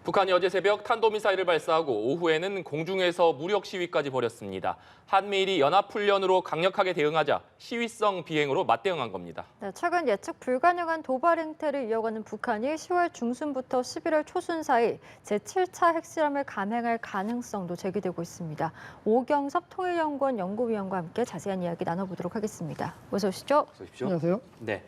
북한이 어제 새벽 탄도미사일을 발사하고 오후에는 공중에서 무력 시위까지 벌였습니다. 한미일이 연합훈련으로 강력하게 대응하자 시위성 비행으로 맞대응한 겁니다. 네, 최근 예측 불가능한 도발 행태를 이어가는 북한이 10월 중순부터 11월 초순 사이 제7차 핵실험을 감행할 가능성도 제기되고 있습니다. 오경섭 통일연구원 연구위원과 함께 자세한 이야기 나눠보도록 하겠습니다. 어서 오시죠. 어서 오십시오. 안녕하세요. 네.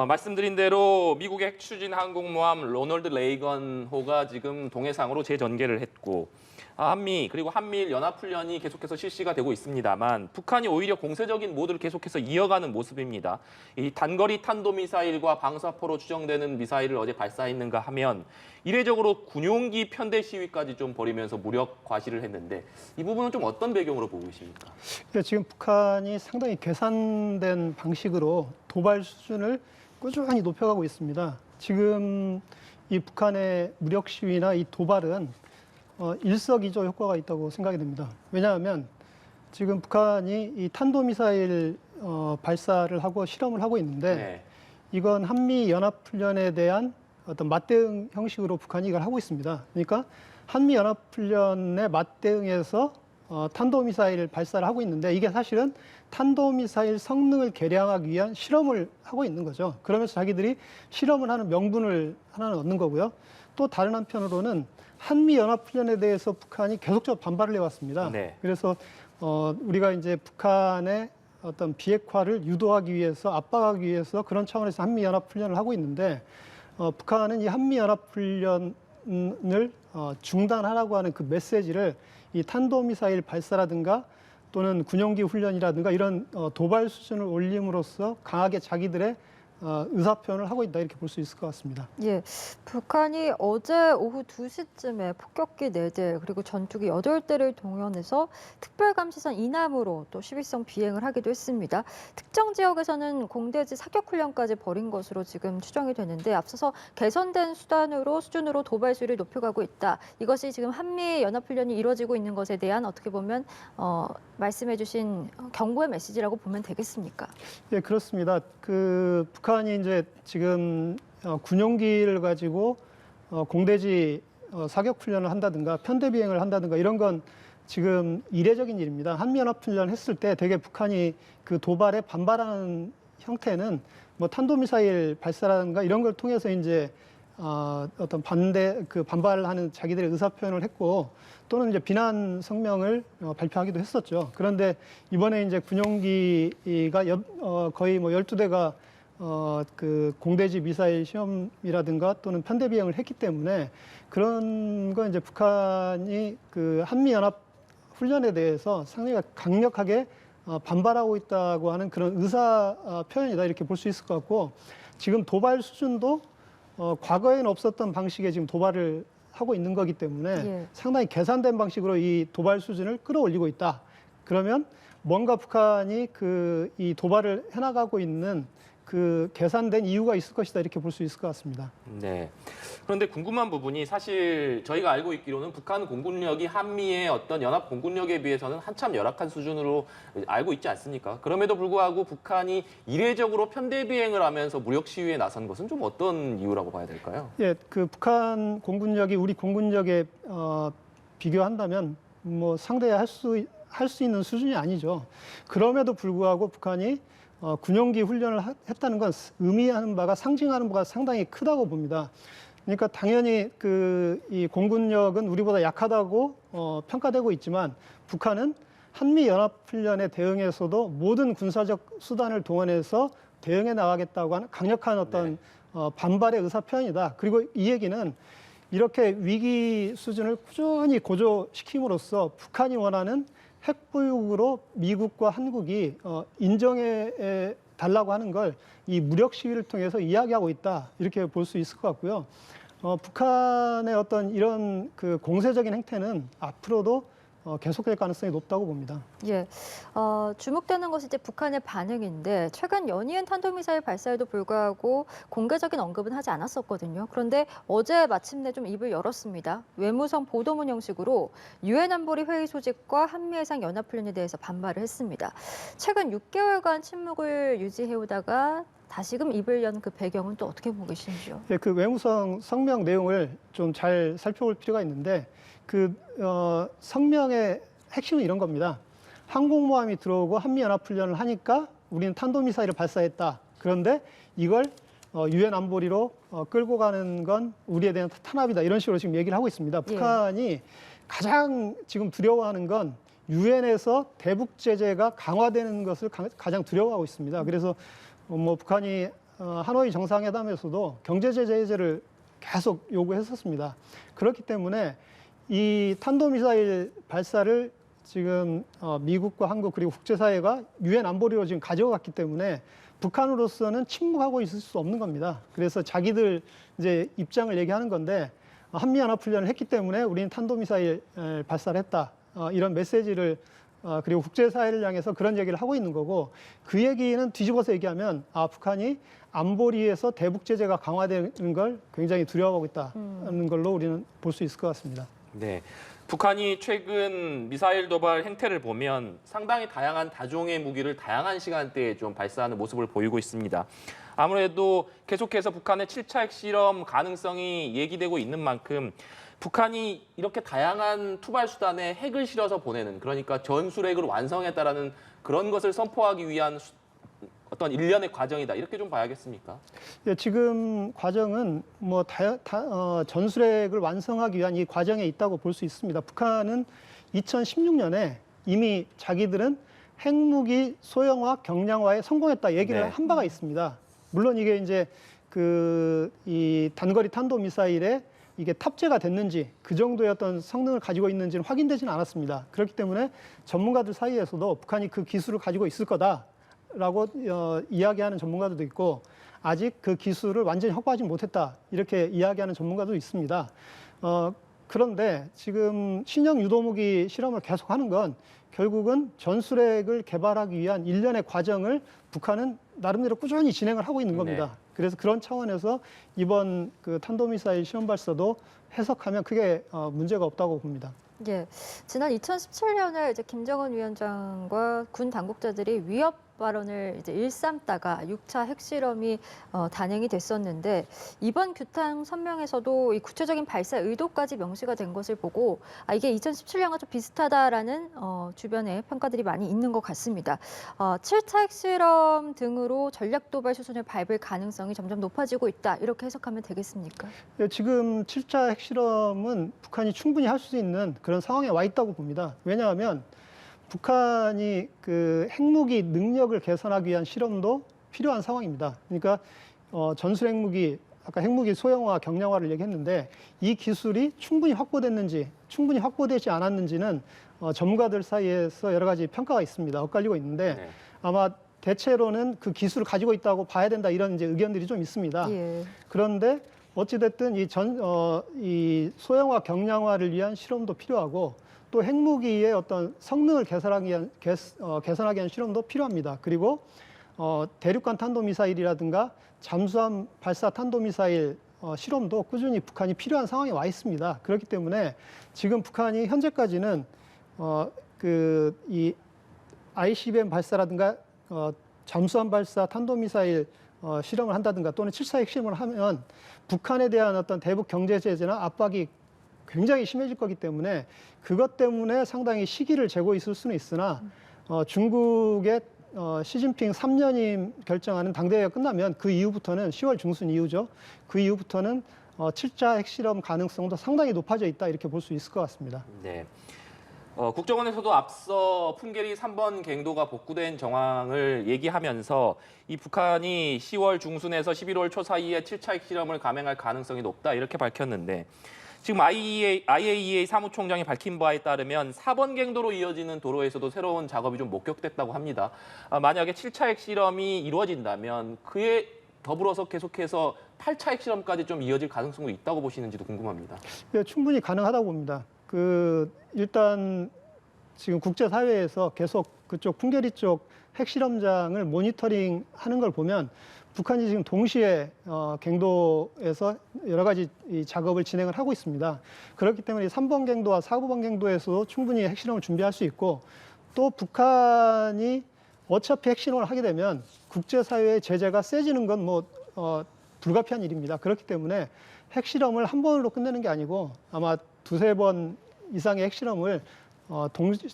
말씀드린 대로 미국의 핵추진 항공모함 로널드 레이건호가 지금 동해상으로 재전개를 했고 한미 그리고 한미일 연합훈련이 계속해서 실시가 되고 있습니다만 북한이 오히려 공세적인 모드를 계속해서 이어가는 모습입니다. 이 단거리 탄도미사일과 방사포로 추정되는 미사일을 어제 발사했는가 하면 이례적으로 군용기 편대 시위까지 좀 벌이면서 무력 과시를 했는데 이 부분은 좀 어떤 배경으로 보고 계십니까? 지금 북한이 상당히 계산된 방식으로 도발 수준을 꾸준히 높여가고 있습니다. 지금 이 북한의 무력 시위나 이 도발은 일석이조 효과가 있다고 생각이 됩니다. 왜냐하면 지금 북한이 이 탄도미사일 발사를 하고 실험을 하고 있는데 네. 이건 한미 연합훈련에 대한 어떤 맞대응 형식으로 북한이 이걸 하고 있습니다. 그러니까 한미 연합훈련에 맞대응해서 탄도미사일 발사를 하고 있는데 이게 사실은 탄도미사일 성능을 개량하기 위한 실험을 하고 있는 거죠. 그러면서 자기들이 실험을 하는 명분을 하나는 얻는 거고요. 또 다른 한편으로는 한미 연합훈련에 대해서 북한이 계속적으로 반발을 해왔습니다. 네. 그래서 우리가 이제 북한의 어떤 비핵화를 유도하기 위해서 압박하기 위해서 그런 차원에서 한미 연합훈련을 하고 있는데 북한은 이 한미 연합훈련을 중단하라고 하는 그 메시지를 이 탄도미사일 발사라든가 또는 군용기 훈련이라든가 이런 도발 수준을 올림으로써 강하게 자기들의 의사표현을 하고 있다 이렇게 볼 수 있을 것 같습니다. 예, 북한이 어제 오후 2시쯤에 폭격기 4대 그리고 전투기 8대를 동원해서 특별감시선 이남으로 또 시위성 비행을 하기도 했습니다. 특정 지역에서는 공대지 사격 훈련까지 벌인 것으로 지금 추정이 되는데 앞서서 개선된 수준으로 도발 수위를 높여가고 있다. 이것이 지금 한미 연합훈련이 이루어지고 있는 것에 대한 어떻게 보면 말씀해주신 경고의 메시지라고 보면 되겠습니까? 예, 그렇습니다. 북한이 이제 지금 군용기를 가지고 공대지 사격 훈련을 한다든가 편대 비행을 한다든가 이런 건 지금 이례적인 일입니다. 한미연합훈련 했을 때 되게 북한이 그 도발에 반발하는 형태는 뭐 탄도미사일 발사라든가 이런 걸 통해서 이제 어떤 반발하는 자기들의 의사표현을 했고 또는 이제 비난 성명을 발표하기도 했었죠. 그런데 이번에 이제 군용기가 거의 뭐 12대가 그 공대지 미사일 시험이라든가 또는 편대 비행을 했기 때문에 그런 거 이제 북한이 그 한미 연합 훈련에 대해서 상당히 강력하게 반발하고 있다고 하는 그런 의사 표현이다 이렇게 볼 수 있을 것 같고 지금 도발 수준도 과거에는 없었던 방식의 지금 도발을 하고 있는 거기 때문에 예. 상당히 계산된 방식으로 이 도발 수준을 끌어올리고 있다. 그러면 뭔가 북한이 이 도발을 해나가고 있는 그 계산된 이유가 있을 것이다 이렇게 볼 수 있을 것 같습니다. 네. 그런데 궁금한 부분이 사실 저희가 알고 있기로는 북한 공군력이 한미의 어떤 연합 공군력에 비해서는 한참 열악한 수준으로 알고 있지 않습니까? 그럼에도 불구하고 북한이 이례적으로 편대 비행을 하면서 무력 시위에 나선 것은 좀 어떤 이유라고 봐야 될까요? 예, 그 북한 공군력이 우리 공군력에 비교한다면 뭐 상대할 수 있는 수준이 아니죠. 그럼에도 불구하고 북한이 군용기 훈련을 했다는 건 의미하는 바가 상징하는 바가 상당히 크다고 봅니다. 그러니까 당연히 이 공군력은 우리보다 약하다고 평가되고 있지만 북한은 한미 연합 훈련에 대응해서도 모든 군사적 수단을 동원해서 대응해 나가겠다고 하는 강력한 어떤 반발의 의사 표현이다. 그리고 이 얘기는 이렇게 위기 수준을 꾸준히 고조시킴으로써 북한이 원하는 핵보유국으로 미국과 한국이 인정해 달라고 하는 걸 이 무력 시위를 통해서 이야기하고 있다 이렇게 볼 수 있을 것 같고요. 북한의 어떤 이런 그 공세적인 행태는 앞으로도 계속될 가능성이 높다고 봅니다. 예, 주목되는 것이 이제 북한의 반응인데 최근 연이은 탄도미사일 발사에도 불구하고 공개적인 언급은 하지 않았었거든요. 그런데 어제 마침내 좀 입을 열었습니다. 외무성 보도문 형식으로 유엔 안보리 회의 소집과 한미해상 연합훈련에 대해서 반발을 했습니다. 최근 6개월간 침묵을 유지해오다가 다시금 입을 연 그 배경은 또 어떻게 보고 계신지요? 예, 그 외무성 성명 내용을 좀 잘 살펴볼 필요가 있는데 성명의 핵심은 이런 겁니다. 항공모함이 들어오고 한미연합훈련을 하니까 우리는 탄도미사일을 발사했다. 그런데 이걸 유엔 안보리로 끌고 가는 건 우리에 대한 탄압이다. 이런 식으로 지금 얘기를 하고 있습니다. 북한이 가장 지금 두려워하는 건 유엔에서 대북 제재가 강화되는 것을 가장 두려워하고 있습니다. 그래서 뭐 북한이 하노이 정상회담에서도 경제 제재 해제를 계속 요구했었습니다. 그렇기 때문에 이 탄도미사일 발사를 지금 미국과 한국 그리고 국제사회가 유엔 안보리로 지금 가져갔기 때문에 북한으로서는 침묵하고 있을 수 없는 겁니다. 그래서 자기들 이제 입장을 얘기하는 건데 한미연합훈련을 했기 때문에 우리는 탄도미사일 발사를 했다. 이런 메시지를 그리고 국제사회를 향해서 그런 얘기를 하고 있는 거고 그 얘기는 뒤집어서 얘기하면 북한이 안보리에서 대북 제재가 강화되는 걸 굉장히 두려워하고 있다는 걸로 우리는 볼 수 있을 것 같습니다. 네. 북한이 최근 미사일 도발 행태를 보면 상당히 다양한 다종의 무기를 다양한 시간대에 좀 발사하는 모습을 보이고 있습니다. 아무래도 계속해서 북한의 7차 핵실험 가능성이 얘기되고 있는 만큼 북한이 이렇게 다양한 투발 수단에 핵을 실어서 보내는, 그러니까 전술핵을 완성했다라는 그런 것을 선포하기 위한 어떤 일련의 과정이다, 이렇게 좀 봐야겠습니까? 예, 지금 과정은 뭐 전술핵을 완성하기 위한 이 과정에 있다고 볼 수 있습니다. 북한은 2016년에 이미 자기들은 핵무기 소형화, 경량화에 성공했다 얘기를 한 바가 있습니다. 물론 이게 이제 이 단거리 탄도미사일에 이게 탑재가 됐는지 그 정도의 어떤 성능을 가지고 있는지는 확인되지는 않았습니다. 그렇기 때문에 전문가들 사이에서도 북한이 그 기술을 가지고 있을 거다라고 이야기하는 전문가들도 있고 아직 그 기술을 완전히 확보하지 못했다 이렇게 이야기하는 전문가도 있습니다. 그런데 지금 신형 유도무기 실험을 계속하는 건 결국은 전술핵을 개발하기 위한 일련의 과정을 북한은 나름대로 꾸준히 진행을 하고 있는 겁니다. 그래서 그런 차원에서 이번 그 탄도미사일 시험 발사도 해석하면 크게 문제가 없다고 봅니다. 예, 지난 2017년에 이제 김정은 위원장과 군 당국자들이 위협 발언을 이제 일삼다가 6차 핵실험이 단행이 됐었는데 이번 규탄 선명에서도 이 구체적인 발사 의도까지 명시가 된 것을 보고 이게 2017년과 좀 비슷하다라는 주변에 평가들이 많이 있는 것 같습니다. 7차 핵실험 등으로 전략 도발 수순을 밟을 가능성이 점점 높아지고 있다. 이렇게 해석하면 되겠습니까? 예, 지금 7차 핵실험은 북한이 충분히 할 수 있는 그런 상황에 와 있다고 봅니다. 왜냐하면 북한이 그 핵무기 능력을 개선하기 위한 실험도 필요한 상황입니다. 그러니까 전술 핵무기, 아까 핵무기 소형화, 경량화를 얘기했는데 이 기술이 충분히 확보됐는지, 충분히 확보되지 않았는지는 전문가들 사이에서 여러 가지 평가가 있습니다. 엇갈리고 있는데 아마 대체로는 그 기술을 가지고 있다고 봐야 된다 이런 이제 의견들이 좀 있습니다. 예. 그런데 어찌됐든 이 소형화, 경량화를 위한 실험도 필요하고 또 핵무기의 어떤 성능을 개선하기 위한 실험도 필요합니다. 그리고 대륙간 탄도미사일이라든가 잠수함 발사 탄도미사일 실험도 꾸준히 북한이 필요한 상황에 와 있습니다. 그렇기 때문에 지금 북한이 현재까지는 이 ICBM 발사라든가 잠수함 발사 탄도미사일 실험을 한다든가 또는 7차 핵실험을 하면 북한에 대한 어떤 대북 경제 제재나 압박이 굉장히 심해질 거기 때문에 그것 때문에 상당히 시기를 재고 있을 수는 있으나 중국의 시진핑 3년임 결정하는 당대회가 끝나면 그 이후부터는 10월 중순 이후죠. 그 이후부터는 7차 핵실험 가능성도 상당히 높아져 있다 이렇게 볼 수 있을 것 같습니다. 네. 국정원에서도 앞서 풍계리 3번 갱도가 복구된 정황을 얘기하면서 이 북한이 10월 중순에서 11월 초 사이에 7차 핵실험을 감행할 가능성이 높다 이렇게 밝혔는데 지금 IAEA 사무총장이 밝힌 바에 따르면 4번 갱도로 이어지는 도로에서도 새로운 작업이 좀 목격됐다고 합니다. 만약에 7차 핵실험이 이루어진다면 그에 더불어서 계속해서 8차 핵실험까지 좀 이어질 가능성도 있다고 보시는지도 궁금합니다. 네, 충분히 가능하다고 봅니다. 일단 지금 국제사회에서 계속 그쪽 풍계리 쪽 핵실험장을 모니터링하는 걸 보면 북한이 지금 동시에 갱도에서 여러 가지 이 작업을 진행을 하고 있습니다. 그렇기 때문에 3번 갱도와 4번 갱도에서도 충분히 핵실험을 준비할 수 있고 또 북한이 어차피 핵실험을 하게 되면 국제사회의 제재가 세지는 건 뭐 불가피한 일입니다. 그렇기 때문에 핵실험을 한 번으로 끝내는 게 아니고 아마 두세 번 이상의 핵실험을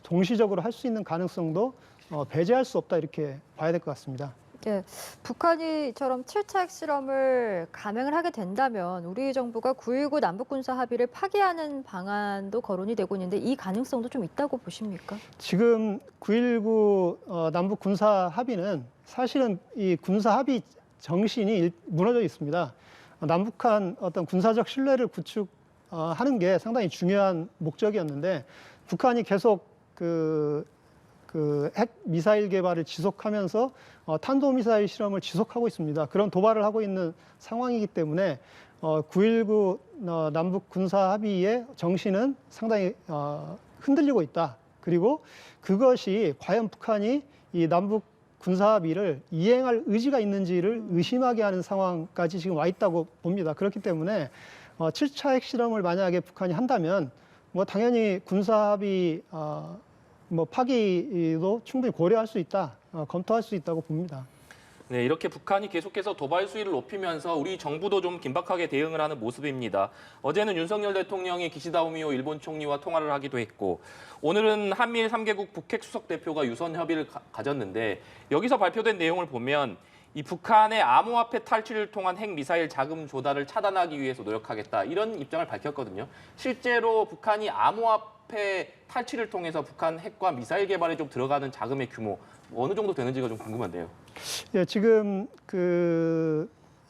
동시적으로 할 수 있는 가능성도 배제할 수 없다 이렇게 봐야 될 것 같습니다. 예, 북한이 이처럼 7차 핵실험을 감행을 하게 된다면 우리 정부가 9.19 남북군사 합의를 파기하는 방안도 거론이 되고 있는데 이 가능성도 좀 있다고 보십니까? 지금 9.19 남북 군사 합의는 사실은 이 군사 합의 정신이 무너져 있습니다. 남북한 어떤 군사적 신뢰를 구축하는 게 상당히 중요한 목적이었는데 북한이 계속 핵 미사일 개발을 지속하면서 탄도미사일 실험을 지속하고 있습니다. 그런 도발을 하고 있는 상황이기 때문에 9.19 남북 군사 합의의 정신은 상당히 흔들리고 있다. 그리고 그것이 과연 북한이 이 남북 군사 합의를 이행할 의지가 있는지를 의심하게 하는 상황까지 지금 와 있다고 봅니다. 그렇기 때문에 7차 핵실험을 만약에 북한이 한다면 뭐 당연히 군사 합의 뭐 파기도 충분히 고려할 수 있다, 검토할 수 있다고 봅니다. 네, 이렇게 북한이 계속해서 도발 수위를 높이면서 우리 정부도 좀 긴박하게 대응을 하는 모습입니다. 어제는 윤석열 대통령이 기시다 후미오 일본 총리와 통화를 하기도 했고 오늘은 한미일 3개국 북핵 수석 대표가 유선 협의를 가졌는데 여기서 발표된 내용을 보면 이 북한의 암호화폐 탈취를 통한 핵 미사일 자금 조달을 차단하기 위해서 노력하겠다 이런 입장을 밝혔거든요. 실제로 북한이 암호화폐 탈취를 통해서 북한 핵과 미사일 개발에 좀 들어가는 자금의 규모 어느 정도 되는지가 좀 궁금한데요. 예, 지금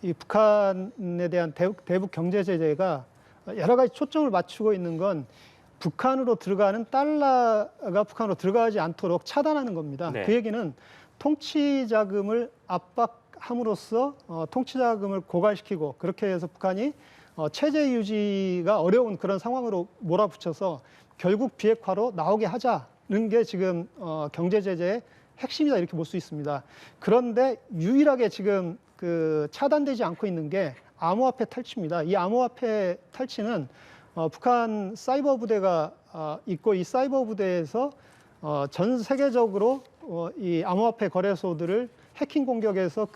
이 북한에 대한 대북 경제 제재가 여러 가지 초점을 맞추고 있는 건 북한으로 들어가는 달러가 북한으로 들어가지 않도록 차단하는 겁니다. 네. 그 얘기는 통치 자금을 압박함으로써 통치 자금을 고갈시키고 그렇게 해서 북한이 체제 유지가 어려운 그런 상황으로 몰아붙여서 결국 비핵화로 나오게 하자는 게 지금 경제 제재의 핵심이다 이렇게 볼 수 있습니다. 그런데 유일하게 지금 차단되지 않고 있는 게 암호화폐 탈취입니다. 이 암호화폐 탈취는 북한 사이버 부대가 있고 이 사이버 부대에서 전 세계적으로 이 암호화폐 거래소들을 해킹 공격에서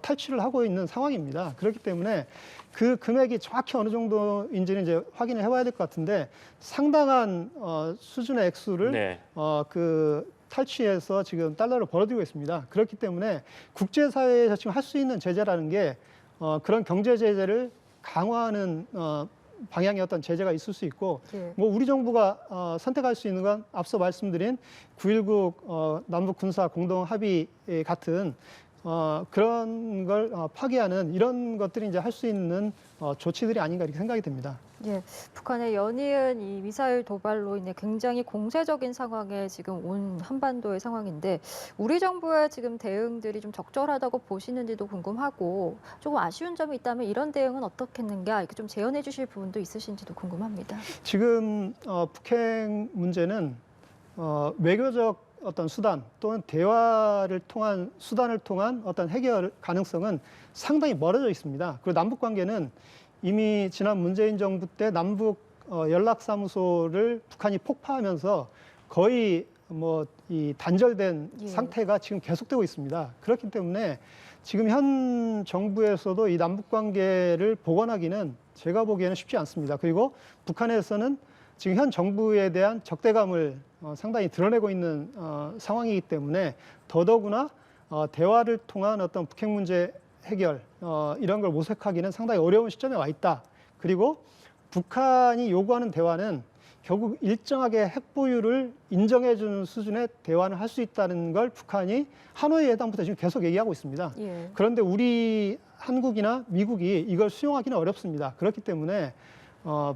탈취를 하고 있는 상황입니다. 그렇기 때문에 그 금액이 정확히 어느 정도인지는 이제 확인을 해봐야 될 것 같은데 상당한 수준의 액수를 네. 탈취해서 지금 달러를 벌어들이고 있습니다. 그렇기 때문에 국제사회에서 지금 할 수 있는 제재라는 게 그런 경제 제재를 강화하는 방향의 어떤 제재가 있을 수 있고 예. 뭐 우리 정부가 선택할 수 있는 건 앞서 말씀드린 9.19 남북 군사 공동 합의 같은 그런 걸 파기하는 이런 것들이 이제 할 수 있는 조치들이 아닌가 이렇게 생각이 됩니다. 예, 북한의 연이은 이 미사일 도발로 인해 굉장히 공세적인 상황에 지금 온 한반도의 상황인데 우리 정부의 지금 대응들이 좀 적절하다고 보시는지도 궁금하고 조금 아쉬운 점이 있다면 이런 대응은 어떻겠는가 이렇게 좀 제언해 주실 부분도 있으신지도 궁금합니다. 지금 북핵 문제는 외교적 어떤 수단 또는 대화를 통한 수단을 통한 어떤 해결 가능성은 상당히 멀어져 있습니다. 그리고 남북 관계는 이미 지난 문재인 정부 때 남북 연락사무소를 북한이 폭파하면서 거의 이 단절된 예. 상태가 지금 계속되고 있습니다. 그렇기 때문에 지금 현 정부에서도 이 남북 관계를 복원하기는 제가 보기에는 쉽지 않습니다. 그리고 북한에서는 지금 현 정부에 대한 적대감을 상당히 드러내고 있는 상황이기 때문에 더더구나 대화를 통한 어떤 북핵 문제 해결 이런 걸 모색하기는 상당히 어려운 시점에 와 있다. 그리고 북한이 요구하는 대화는 결국 일정하게 핵 보유를 인정해 주는 수준의 대화를 할 수 있다는 걸 북한이 하노이 회담부터 지금 계속 얘기하고 있습니다. 예. 그런데 우리 한국이나 미국이 이걸 수용하기는 어렵습니다. 그렇기 때문에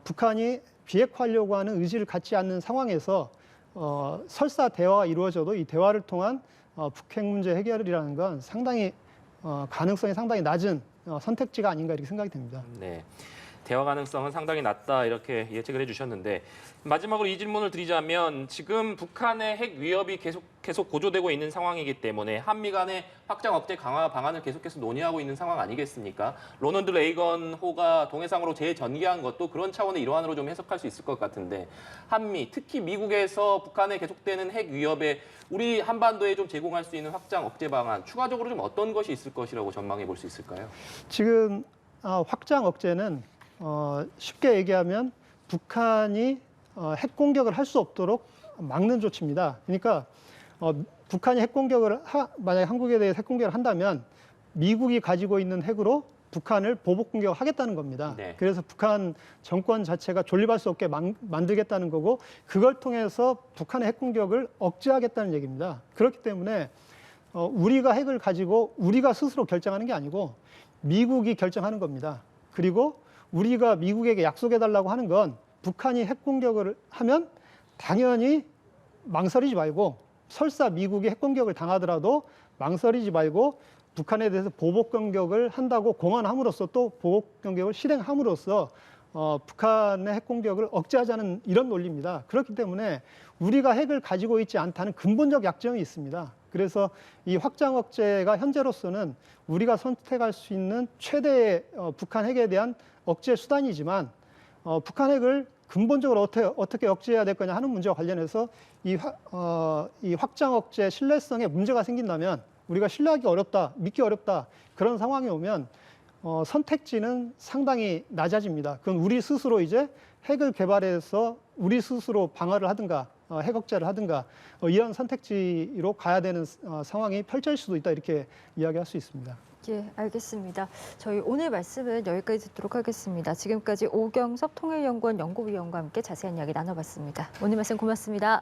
북한이 비핵화하려고 하는 의지를 갖지 않는 상황에서 설사 대화가 이루어져도 이 대화를 통한 북핵 문제 해결이라는 건 상당히 가능성이 상당히 낮은 선택지가 아닌가 이렇게 생각이 됩니다. 네. 대화 가능성은 상당히 낮다 이렇게 예측을 해주셨는데 마지막으로 이 질문을 드리자면 지금 북한의 핵 위협이 계속 고조되고 있는 상황이기 때문에 한미 간의 확장 억제 강화 방안을 계속해서 논의하고 있는 상황 아니겠습니까? 로널드 레이건 호가 동해상으로 재전개한 것도 그런 차원의 일환으로 좀 해석할 수 있을 것 같은데 한미 특히 미국에서 북한에 계속되는 핵 위협에 우리 한반도에 좀 제공할 수 있는 확장 억제 방안 추가적으로 좀 어떤 것이 있을 것이라고 전망해 볼 수 있을까요? 지금 확장 억제는 쉽게 얘기하면 북한이 핵 공격을 할 수 없도록 막는 조치입니다. 그러니까 북한이 핵 공격을 만약에 한국에 대해 핵 공격을 한다면 미국이 가지고 있는 핵으로 북한을 보복 공격하겠다는 겁니다. 네. 그래서 북한 정권 자체가 존립할 수 없게 만들겠다는 거고 그걸 통해서 북한의 핵 공격을 억제하겠다는 얘기입니다. 그렇기 때문에 우리가 핵을 가지고 우리가 스스로 결정하는 게 아니고 미국이 결정하는 겁니다. 그리고 우리가 미국에게 약속해달라고 하는 건 북한이 핵 공격을 하면 당연히 망설이지 말고 설사 미국이 핵 공격을 당하더라도 망설이지 말고 북한에 대해서 보복 공격을 한다고 공언함으로써 또 보복 공격을 실행함으로써 북한의 핵 공격을 억제하자는 이런 논리입니다. 그렇기 때문에 우리가 핵을 가지고 있지 않다는 근본적 약점이 있습니다. 그래서 이 확장 억제가 현재로서는 우리가 선택할 수 있는 최대의 북한 핵에 대한 억제 수단이지만 북한 핵을 근본적으로 어떻게 억제해야 될 거냐 하는 문제와 관련해서 이 확장 억제 신뢰성에 문제가 생긴다면 우리가 신뢰하기 어렵다, 믿기 어렵다 그런 상황이 오면 선택지는 상당히 낮아집니다. 그건 우리 스스로 이제 핵을 개발해서 우리 스스로 방어를 하든가 핵 억제를 하든가 이런 선택지로 가야 되는 상황이 펼쳐질 수도 있다 이렇게 이야기할 수 있습니다. 예, 알겠습니다. 저희 오늘 말씀은 여기까지 듣도록 하겠습니다. 지금까지 오경섭 통일연구원 연구위원과 함께 자세한 이야기 나눠봤습니다. 오늘 말씀 고맙습니다.